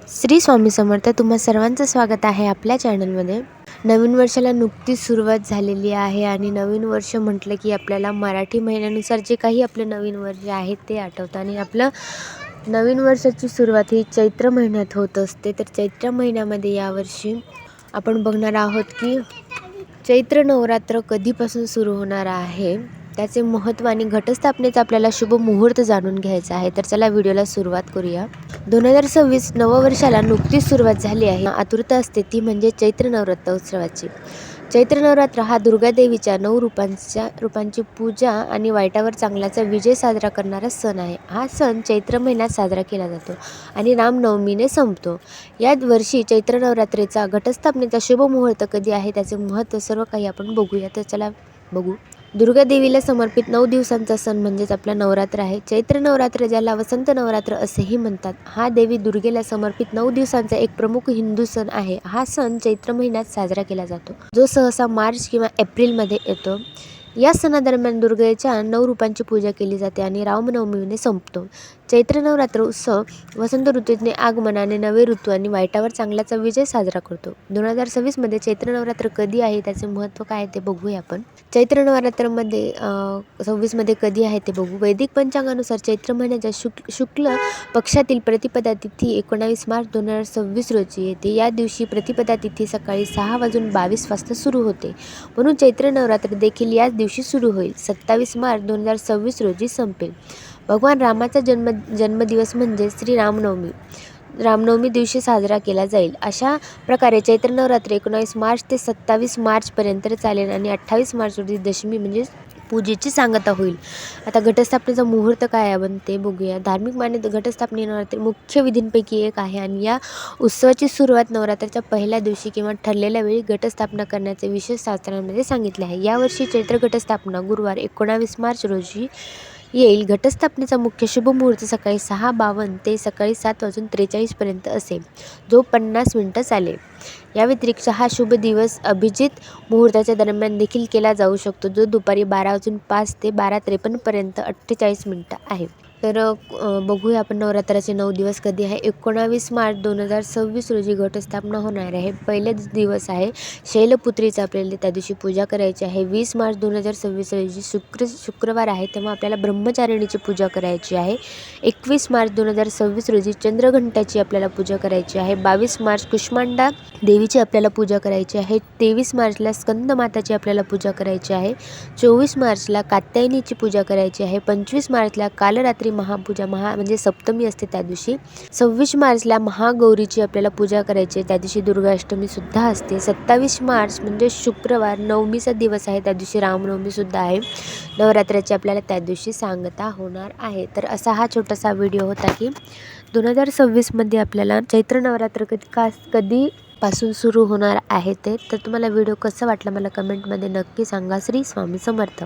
श्री स्वामी समर्थ. तुम्हा सर्वांचं स्वागत आहे आपल्या चॅनलमध्ये. नवीन वर्षाला नुकतीच सुरुवात झालेली आहे आणि नवीन वर्ष म्हटलं की आपल्याला मराठी महिन्यानुसार जे काही आपले नवीन वर्ष आहेत ते आठवतं आणि आपलं नवीन वर्षाची सुरुवात ही चैत्र महिन्यात होत असते. तर चैत्र महिन्यामध्ये यावर्षी आपण बघणार आहोत की चैत्र नवरात्र कधीपासून सुरू होणार आहे, त्याचे महत्त्व आणि घटस्थापनेचा आपल्याला शुभ मुहूर्त जाणून घ्यायचा आहे. तर चला व्हिडिओला सुरुवात करूया. 2026 नववर्षाला नुकतीच सुरुवात झाली आहे. आतुरता असते ती म्हणजे चैत्र नवरात्र उत्सवाची. चैत्र नवरात्र हा दुर्गादेवीच्या 9 रूपांची पूजा आणि वाईटावर चांगल्याचा विजय साजरा करणारा सण आहे. हा सण चैत्र महिन्यात साजरा केला जातो आणि रामनवमीने संपतो. या वर्षी चैत्र नवरात्रीचा घटस्थापनेचा शुभ मुहूर्त कधी आहे, त्याचे महत्त्व सर्व काही आपण बघूया. तर चला बघू. दुर्गा देवीला समर्पित 9 दिवसांचा सण म्हणजेच आपला नवरात्र आहे. चैत्र नवरात्र ज्याला वसंत नवरात्र असेही म्हणतात. हा देवी दुर्गेला समर्पित 9 दिवसांचा एक प्रमुख हिंदू सण आहे. हा सण चैत्र महिन्यात साजरा केला जातो, जो सहसा मार्च किंवा एप्रिलमध्ये येतो. या सणादरम्यान दुर्गेच्या 9 रूपांची पूजा केली जाते आणि रामनवमीने संपतो. चैत्र नवरात्र उत्सव वसंत ऋतूचे आगमनाने नवे ऋतू आणि वाईटावर चांगल्याचा विजय साजरा करतो. 2026 चैत्र नवरात्र कधी आहे, त्याचे महत्त्व काय आहे ते बघूया आपण. चैत्र नवरात्रमध्ये 26 कधी आहे ते बघू. वैदिक पंचांगानुसार चैत्र महिन्याच्या शुक्ल पक्षातील प्रतिपदा तिथी 19 मार्च 2026 रोजी येते. या दिवशी प्रतिपदा तिथी सकाळी 6:22 वाजता सुरू होते, म्हणून चैत्र नवरात्र देखील याच दिवशी सुरू होईल. 27 मार्च 2026 रोजी संपेल. भगवान रामाचा जन्मदिवस म्हणजे श्री रामनवमी दिवशी साजरा केला जाईल. अशा प्रकारे चैत्र नवरात्र 19 मार्च ते 27 मार्चपर्यंत चालेल आणि 28 मार्च रोजी दशमी म्हणजे पूजेची सांगता होईल. आता घटस्थापनेचा मुहूर्त काय आहे ते बघूया. धार्मिक मान्यता घटस्थापने नवरात्री मुख्य विधींपैकी एक आहे आणि या उत्सवाची सुरुवात नवरात्राच्या पहिल्या दिवशी किंवा ठरलेल्या वेळी घटस्थापना करण्याचे विशेष शास्त्रांमध्ये सांगितले आहे. यावर्षी चैत्र घटस्थापना गुरुवार 19 मार्च रोजी येईल. घटस्थापनेचा मुख्य शुभ मुहूर्त सकाळी 6:52 ते सकाळी 7:43 पर्यंत असेल, जो 50 मिनिटं चालेल. या व्यतिरिक्त हा शुभ दिवस अभिजित मुहूर्ताच्या दरम्यान देखील केला जाऊ शकतो, जो दुपारी 12:05 ते 12:53 पर्यंत 48 मिनिटं आहे. तर बघूया आपण नवरात्राचे 9 दिवस कधी आहे. 19 मार्च 2026 रोजी घटस्थापना होणार आहे. पहिलेच दिवस आहे. शैलपुत्रीचा आपल्याला त्या दिवशी पूजा करायची आहे. 20 मार्च 2026 रोजी शुक्रवार आहे, तेव्हा आपल्याला ब्रह्मचारिणीची पूजा करायची आहे. 21 मार्च 2026 रोजी चंद्रघंटाची आपल्याला पूजा करायची आहे. 22 मार्च कुष्मांडा देवीची आपल्याला पूजा करायची आहे. 23 मार्चला स्कंदमाताची आपल्याला पूजा करायची आहे. 24 मार्चला कात्यायनीची पूजा करायची आहे. 25 मार्चला कालरात्री महापूजा म्हणजे सप्तमी असते त्या दिवशी. 26 मार्चला महागौरीची आपल्याला पूजा करायची आहे, त्या दिवशी दुर्गाष्टमी सुद्धा असते. 27 मार्च म्हणजे शुक्रवार नवमीचा दिवस आहे, त्या दिवशी रामनवमी सुद्धा आहे. नवरात्राची आपल्याला त्या दिवशी सांगता होणार आहे. तर असा हा छोटासा व्हिडिओ होता की 2026 आपल्याला चैत्र नवरात्र कधीपासून सुरू होणार आहे ते. तर तुम्हाला व्हिडिओ कसा वाटला मला कमेंटमध्ये नक्की सांगा. श्री स्वामी समर्थ.